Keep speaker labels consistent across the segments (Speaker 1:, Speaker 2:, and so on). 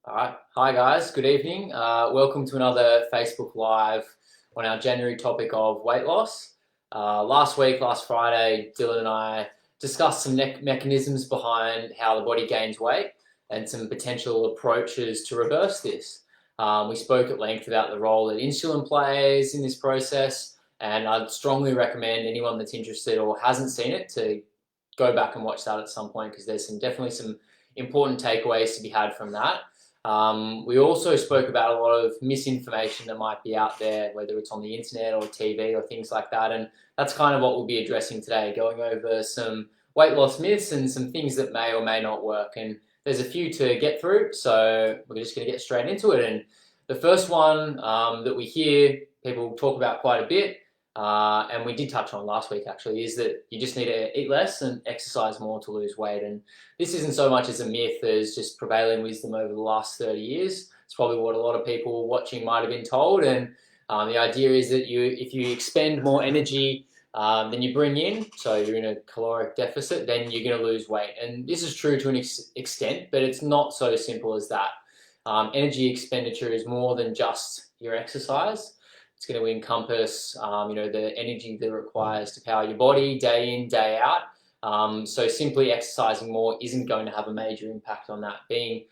Speaker 1: All right. Hi, guys. Good evening. Welcome to another Facebook Live on our January topic of weight loss. Last Friday, Dylan and I discussed some mechanisms behind how the body gains weight and some potential approaches to reverse this. We spoke at length about the role that insulin plays in this process, and I'd strongly recommend anyone that's interested or hasn't seen it to go back and watch that at some point because there's definitely some important takeaways to be had from that. We also spoke about a lot of misinformation that might be out there, whether it's on the internet or TV or things like that. And that's kind of what we'll be addressing today, going over some weight loss myths and some things that may or may not work. And there's a few to get through, so we're just going to get straight into it. And the first one that we hear people talk about quite a bit, and we did touch on last week actually, is that you just need to eat less and exercise more to lose weight. And this isn't so much as a myth as just prevailing wisdom over the last 30 years. It's probably what a lot of people watching might have been told. And the idea is that if you expend more energy than you bring in, so you're in a caloric deficit, then you're going to lose weight. And this is true to an extent, but it's not so simple as that. Energy expenditure is more than just your exercise. It's going to encompass, the energy that it requires to power your body day in, day out. So simply exercising more isn't going to have a major impact on that. Being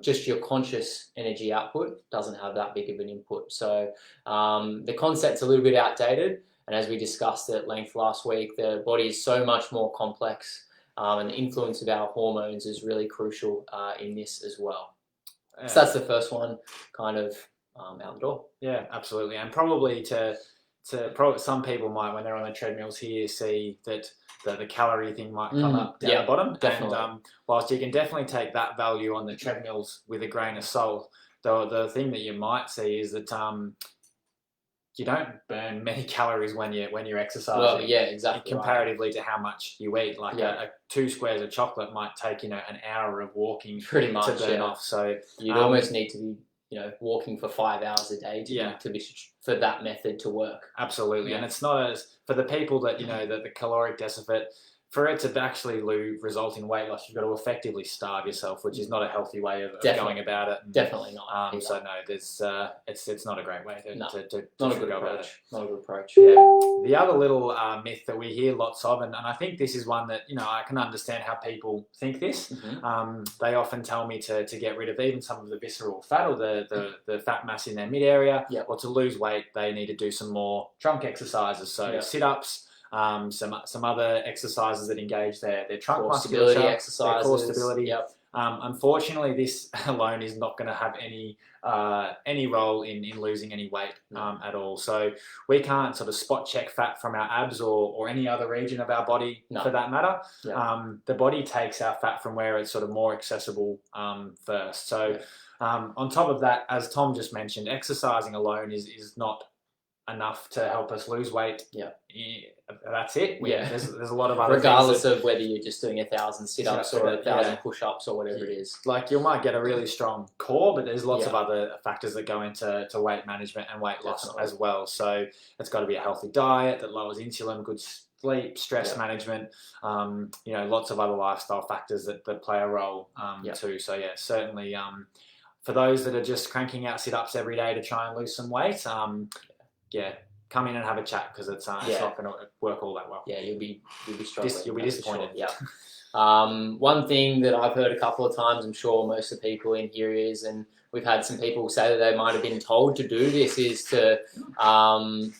Speaker 1: just your conscious energy output doesn't have that big of an input. So the concept's a little bit outdated. And as we discussed at length last week, the body is so much more complex, and the influence of our hormones is really crucial in this as well. So that's the first one, kind of out the door.
Speaker 2: Yeah, absolutely. And probably probably some people might, when they're on the treadmills here, see that the calorie thing might come up down the bottom.
Speaker 1: Definitely.
Speaker 2: And whilst you can definitely take that value on the treadmills with a grain of salt, the thing that you might see is that you don't burn many calories when you're exercising.
Speaker 1: Well, yeah, exactly.
Speaker 2: Comparatively to how much you eat, like a 2 squares of chocolate might take an hour of walking
Speaker 1: pretty much
Speaker 2: to burn off. So
Speaker 1: you'd almost need to be walking for 5 hours a day to be for that method to work.
Speaker 2: Absolutely. And it's not as for the people that that the caloric deficit, for it to actually result in weight loss, you've got to effectively starve yourself, which is not a healthy way of going about it.
Speaker 1: Definitely not.
Speaker 2: So no, there's it's not a great way to
Speaker 1: not a good
Speaker 2: go
Speaker 1: approach.
Speaker 2: about it.
Speaker 1: Not a good approach.
Speaker 2: Yeah. The other little myth that we hear lots of, and I think this is one that I can understand how people think this.
Speaker 1: Mm-hmm.
Speaker 2: They often tell me to get rid of even some of the visceral fat or the fat mass in their mid area, or to lose weight, they need to do some more trunk exercises. So sit-ups. Some other exercises that engage their trunk musculature,
Speaker 1: exercises,
Speaker 2: their core stability.
Speaker 1: Yep.
Speaker 2: Unfortunately, this alone is not going to have any role in losing any weight at all. So we can't sort of spot check fat from our abs or any other region of our body for that matter.
Speaker 1: Yep.
Speaker 2: The body takes our fat from where it's sort of more accessible first. So on top of that, as Tom just mentioned, exercising alone is not enough to help us lose weight. That's it. There's a lot of other
Speaker 1: regardless
Speaker 2: things
Speaker 1: of whether you're just doing 1,000 sit-ups or 1,000 push-ups or whatever it is.
Speaker 2: Like you might get a really strong core, but there's lots of other factors that go into weight management and weight loss as well. So it's got to be a healthy diet that lowers insulin, good sleep, stress management, lots of other lifestyle factors that play a role too. So certainly for those that are just cranking out sit-ups every day to try and lose some weight, come in and have a chat because it's not going to work all that well.
Speaker 1: Yeah, you'll be struggling.
Speaker 2: You'll be disappointed.
Speaker 1: Sure. Yeah. One thing that I've heard a couple of times, I'm sure most of the people in here is, and we've had some people say that they might have been told to do this, is to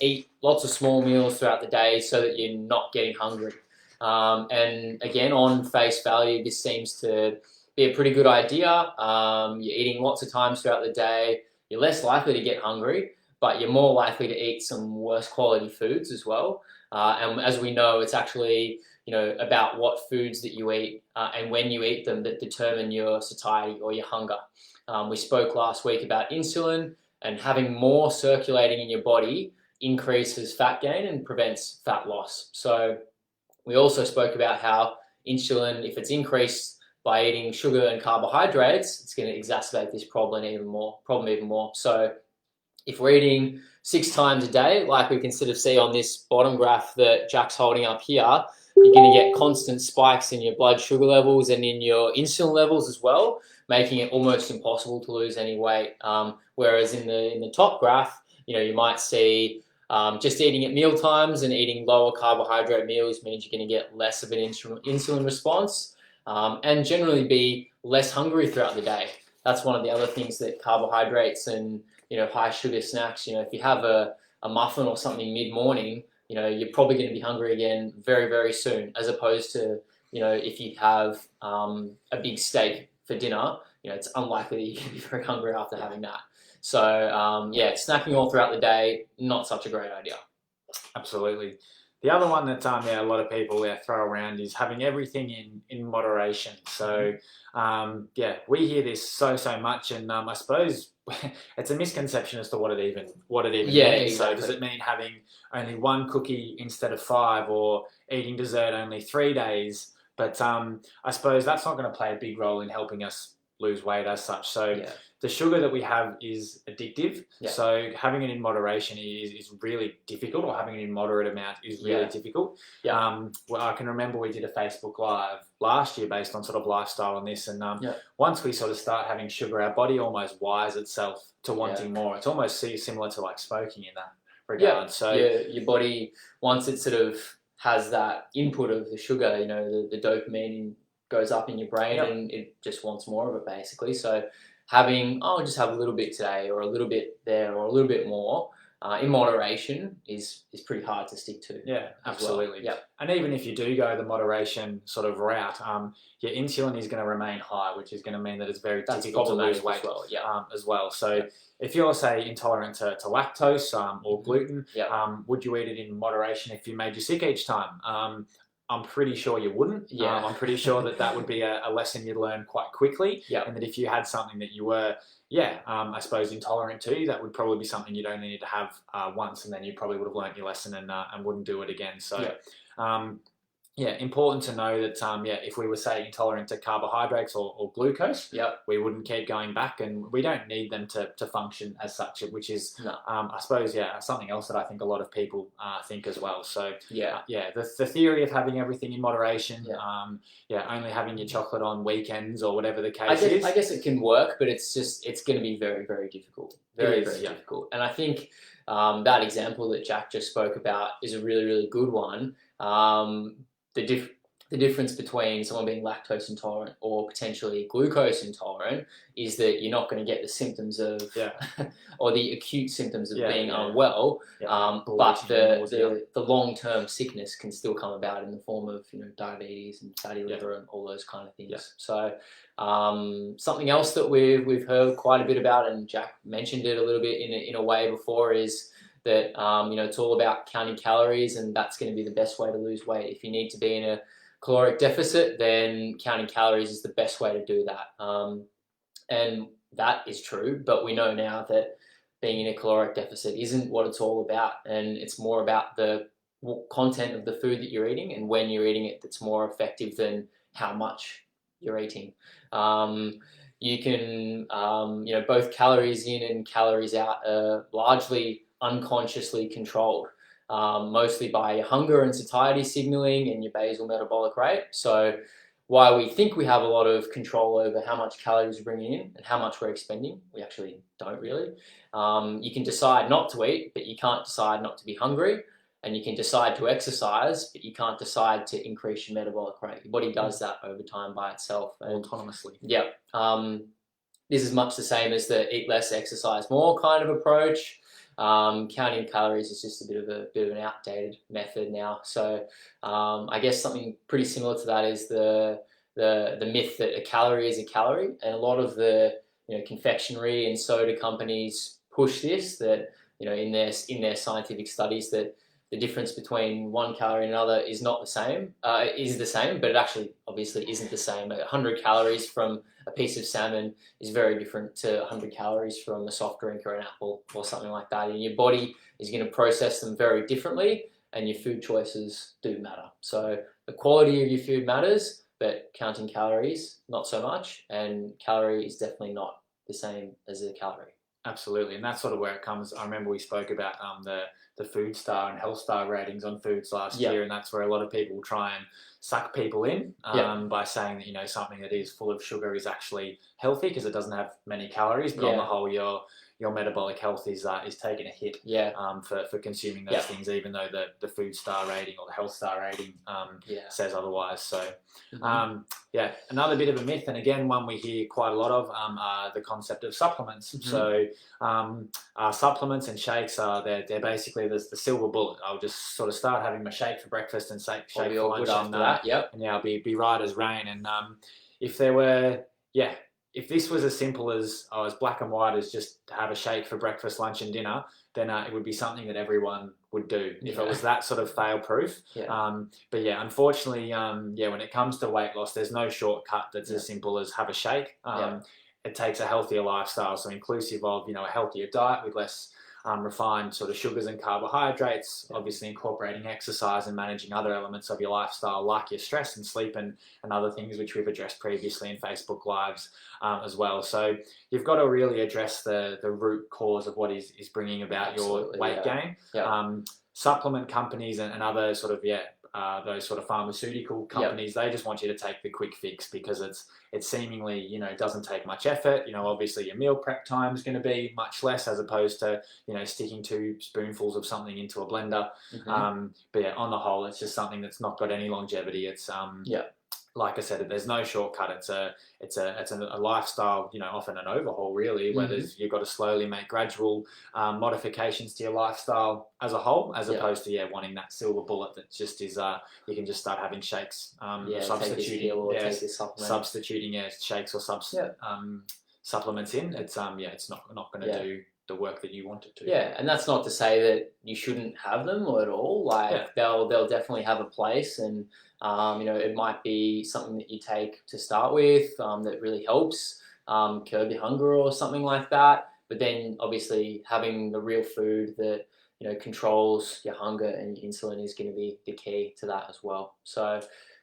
Speaker 1: eat lots of small meals throughout the day so that you're not getting hungry. And again, on face value, this seems to be a pretty good idea. You're eating lots of times throughout the day. You're less likely to get hungry, but you're more likely to eat some worse quality foods as well. And as we know, it's actually about what foods that you eat and when you eat them that determine your satiety or your hunger. We spoke last week about insulin, and having more circulating in your body increases fat gain and prevents fat loss. So we also spoke about how insulin, if it's increased by eating sugar and carbohydrates, it's going to exacerbate this problem even more. So if we're eating 6 times a day, like we can sort of see on this bottom graph that Jack's holding up here, you're going to get constant spikes in your blood sugar levels and in your insulin levels as well. making it almost impossible to lose any weight. Whereas in the top graph, you might see just eating at meal times and eating lower carbohydrate meals means you're going to get less of an insulin response, and generally be less hungry throughout the day. That's one of the other things that carbohydrates and high sugar snacks. If you have a muffin or something mid-morning, you're probably going to be hungry again very, very soon, as opposed to if you have a big steak for dinner, it's unlikely that you're going to be very hungry after having that. So snacking all throughout the day, not such a great idea.
Speaker 2: Absolutely. The other one that a lot of people throw around is having everything in moderation. So we hear this so much, and I suppose it's a misconception as to what it even means.
Speaker 1: Exactly.
Speaker 2: So does it mean having only one cookie instead of 5, or eating dessert only 3 days? But I suppose that's not going to play a big role in helping us lose weight as such. So the sugar that we have is addictive. So having it in moderation is really difficult, or having it in moderate amount is really difficult. Well, I can remember we did a Facebook Live last year based on sort of lifestyle on this, and once we sort of start having sugar, our body almost wires itself to wanting more. It's almost similar to like smoking in that regard. So
Speaker 1: your body, once it sort of has that input of the sugar, the dopamine goes up in your brain, and it just wants more of it basically. So having, just have a little bit today, or a little bit there, or a little bit more in moderation is pretty hard to stick to.
Speaker 2: Yeah, absolutely.
Speaker 1: Well.
Speaker 2: And even if you do go the moderation sort of route, your insulin is going to remain high, which is going to mean that it's very difficult to lose weight as well. So if you're, say, intolerant to lactose or gluten, would you eat it in moderation if you made you sick each time? I'm pretty sure you wouldn't. I'm pretty sure that would be a lesson you'd learn quite quickly. And that if you had something that you were, I suppose intolerant to, that would probably be something you'd only need to have once, and then you probably would have learnt your lesson and wouldn't do it again. So, important to know that if we were, say, intolerant to carbohydrates or glucose, we wouldn't keep going back, and we don't need them to function as such, which is I suppose something else that I think a lot of people think as well. So the theory of having everything in moderation, only having your chocolate on weekends or whatever the case is.
Speaker 1: I guess it can work, but it's going to be very, very difficult. Very difficult. And I think that example that Jack just spoke about is a really, really good one. The difference between someone being lactose intolerant or potentially glucose intolerant is that you're not going to get the symptoms of or the acute symptoms of being unwell, but the long-term sickness can still come about in the form of diabetes and fatty liver and all those kind of things. So something else that we've heard quite a bit about, and Jack mentioned it a little bit in a way before, is that it's all about counting calories, and that's going to be the best way to lose weight. If you need to be in a caloric deficit, then counting calories is the best way to do that. And that is true, but we know now that being in a caloric deficit isn't what it's all about, and it's more about the content of the food that you're eating and when you're eating it that's more effective than how much you're eating. You can, both calories in and calories out are largely unconsciously controlled, mostly by your hunger and satiety signaling and your basal metabolic rate. So while we think we have a lot of control over how much calories we're bringing in and how much we're expending, we actually don't really. You can decide not to eat, but you can't decide not to be hungry. And you can decide to exercise, but you can't decide to increase your metabolic rate. Your body does that over time by itself.
Speaker 2: Autonomously.
Speaker 1: This is much the same as the eat less, exercise more kind of approach. Counting calories is just a bit of an outdated method now. So I guess something pretty similar to that is the myth that a calorie is a calorie, and a lot of the confectionery and soda companies push this, that in their scientific studies that the difference between one calorie and another is not the same, is the same, but it actually obviously isn't the same. 100 calories from a piece of salmon is very different to 100 calories from a soft drink or an apple or something like that. And your body is going to process them very differently, and your food choices do matter. So the quality of your food matters, but counting calories, not so much. And calorie is definitely not the same as a calorie.
Speaker 2: Absolutely, and that's sort of where it comes. I remember we spoke about Food Star and Health Star ratings on foods last
Speaker 1: Yeah.
Speaker 2: year, and that's where a lot of people try and suck people in by saying that, you know, something that is full of sugar is actually healthy because it doesn't have many calories, but on the whole, your metabolic health is taking a hit for consuming those things, even though the Food Star rating or the Health Star rating says otherwise. So another bit of a myth, and again one we hear quite a lot of, are the concept of supplements. So supplements and shakes are they're basically the silver bullet. I'll just sort of start having my shake for breakfast and shake for lunch, and I'll be right as rain. And if there were if this was as simple as as black and white as just have a shake for breakfast, lunch, and dinner, then it would be something that everyone would do if it was that sort of fail-proof. But unfortunately, when it comes to weight loss, there's no shortcut that's as simple as have a shake. It takes a healthier lifestyle, so inclusive of, you know, a healthier diet with less refined sort of sugars and carbohydrates, obviously incorporating exercise and managing other elements of your lifestyle like your stress and sleep and other things which we've addressed previously in Facebook Lives as well. So you've got to really address the root cause of what is bringing about your weight gain. Supplement companies and other sort of those sort of pharmaceutical companies, they just want you to take the quick fix because it's seemingly, you know, it doesn't take much effort. You know, obviously your meal prep time is going to be much less as opposed to, you know, sticking 2 spoonfuls of something into a blender. But on the whole, it's just something that's not got any longevity. It's like I said, there's no shortcut. It's a lifestyle, you know, often an overhaul really, where you've got to slowly make gradual modifications to your lifestyle as a whole, as opposed to wanting that silver bullet that just is you can just start having shakes, substituting shakes or supplements in. It's it's not going to do the work that you want it to.
Speaker 1: And that's not to say that you shouldn't have them at all. Like they'll definitely have a place, and you know, it might be something that you take to start with that really helps curb your hunger or something like that. But then obviously having the real food that, you know, controls your hunger and your insulin is going to be the key to that as well. So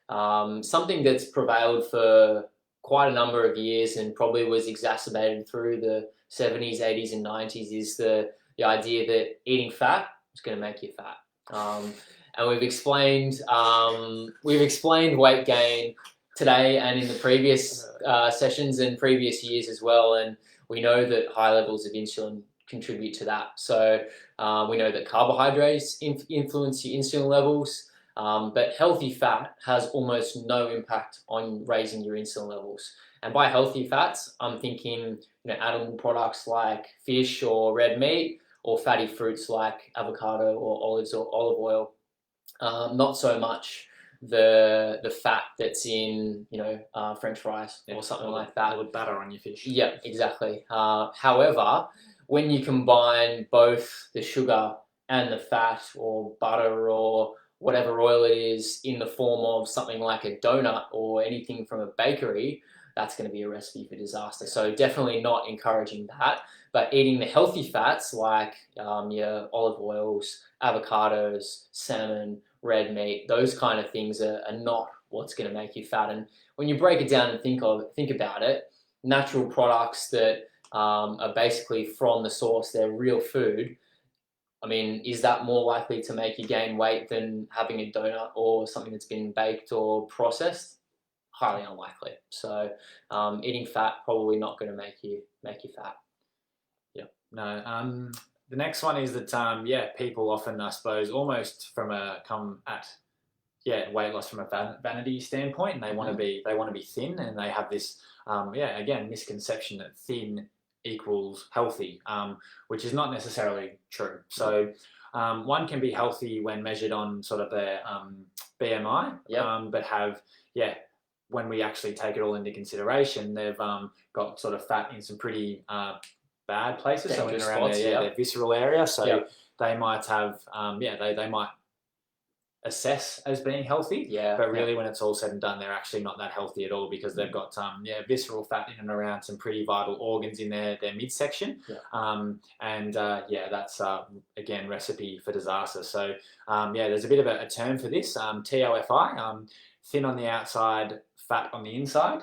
Speaker 1: something that's prevailed for quite a number of years and probably was exacerbated through the 70s, 80s, and 90s is the idea that eating fat is going to make you fat. And we've explained weight gain today and in the previous sessions and previous years as well. And we know that high levels of insulin contribute to that. So we know that carbohydrates influence your insulin levels, but healthy fat has almost no impact on raising your insulin levels. And by healthy fats, I'm thinking, you know, animal products like fish or red meat, or fatty fruits like avocado or olives or olive oil. Not so much the fat that's in, you know, French fries or something like that.
Speaker 2: Or the batter on your fish.
Speaker 1: Yeah, exactly. However, when you combine both the sugar and the fat or butter or whatever oil it is in the form of something like a donut or anything from a bakery, that's going to be a recipe for disaster. So definitely not encouraging that. But eating the healthy fats like your olive oils, avocados, salmon, red meat, those kind of things are not what's going to make you fat. And when you break it down and think about it, natural products that are basically from the source, they're real food. I mean, is that more likely to make you gain weight than having a donut or something that's been baked or processed? Highly unlikely. So eating fat probably not going to make you fat.
Speaker 2: No. The next one is that people often, I suppose, almost come at weight loss from a vanity standpoint, and they want to be thin, and they have this again misconception that thin equals healthy, which is not necessarily true. So one can be healthy when measured on sort of their BMI, but have when we actually take it all into consideration, they've got sort of fat in some pretty bad places, so in and around their visceral area. So they might have, they might assess as being healthy, but really when it's all said and done, they're actually not that healthy at all because they've got visceral fat in and around some pretty vital organs in their midsection. That's again recipe for disaster. So there's a bit of a term for this, TOFI, thin on the outside, fat on the inside.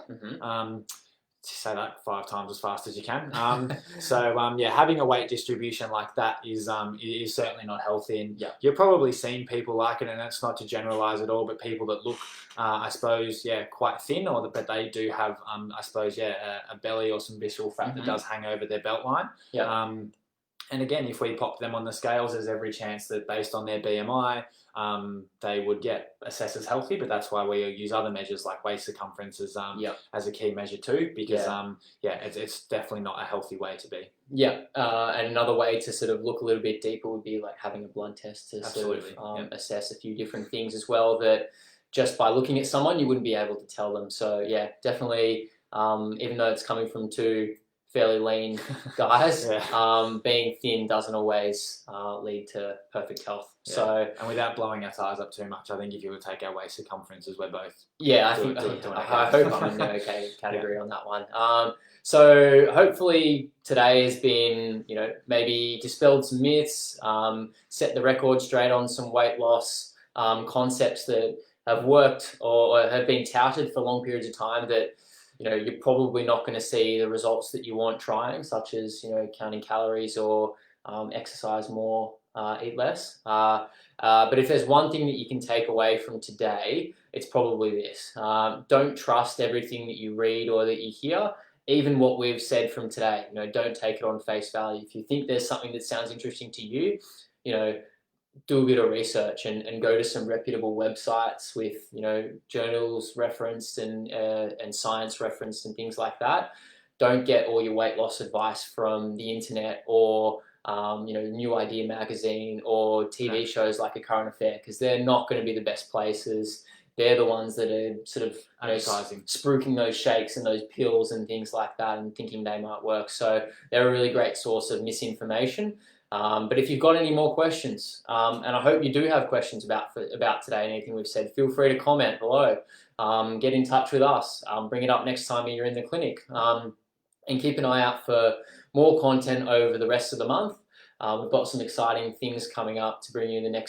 Speaker 2: say that 5 times as fast as you can. Yeah, having a weight distribution like that is certainly not healthy. And
Speaker 1: yeah.
Speaker 2: you're probably seeing people like it, and that's not to generalize at all, but people that look, I suppose, quite thin, but they do have, I suppose, a belly or some visceral fat that does hang over their belt line.
Speaker 1: Yeah.
Speaker 2: And again, if we pop them on the scales, there's every chance that based on their BMI, they would assess as healthy. But that's why we use other measures like waist circumference as a key measure too, because it's definitely not a healthy way to be.
Speaker 1: Yeah, and another way to sort of look a little bit deeper would be like having a blood test to sort of assess a few different things as well that just by looking at someone you wouldn't be able to tell them. So yeah, definitely, even though it's coming from two fairly lean guys, being thin doesn't always lead to perfect health. Yeah. So,
Speaker 2: and without blowing our tires up too much, I think if you would take our waist circumference, as we're both
Speaker 1: I hope I'm in the okay category on that one. So hopefully today has been, maybe dispelled some myths, set the record straight on some weight loss concepts that have worked or have been touted for long periods of time that you're probably not going to see the results that you want trying, such as, counting calories or exercise more, eat less. But if there's one thing that you can take away from today, it's probably this. Don't trust everything that you read or that you hear, even what we've said from today. Don't take it on face value. If you think there's something that sounds interesting to you, do a bit of research and go to some reputable websites with journals referenced and science referenced and things like that. Don't get all your weight loss advice from the internet or New Idea magazine or TV shows like A Current Affair, because they're not going to be the best places. They're the ones that are sort of spruiking those shakes and those pills and things like that and thinking they might work. So they're a really great source of misinformation. But if you've got any more questions, and I hope you do have questions about today, anything we've said, feel free to comment below. Get in touch with us. Bring it up next time you're in the clinic. And keep an eye out for more content over the rest of the month. We've got some exciting things coming up to bring you in the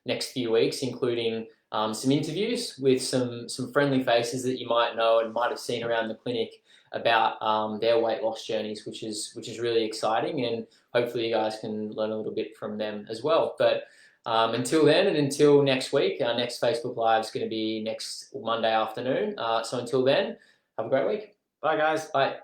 Speaker 1: next few weeks, including some interviews with some friendly faces that you might know and might have seen around the clinic about their weight loss journeys, which is really exciting, and hopefully you guys can learn a little bit from them as well. But until then, and until next week, our next Facebook Live is going to be next Monday afternoon. So until then, have a great week.
Speaker 2: Bye guys.
Speaker 1: Bye.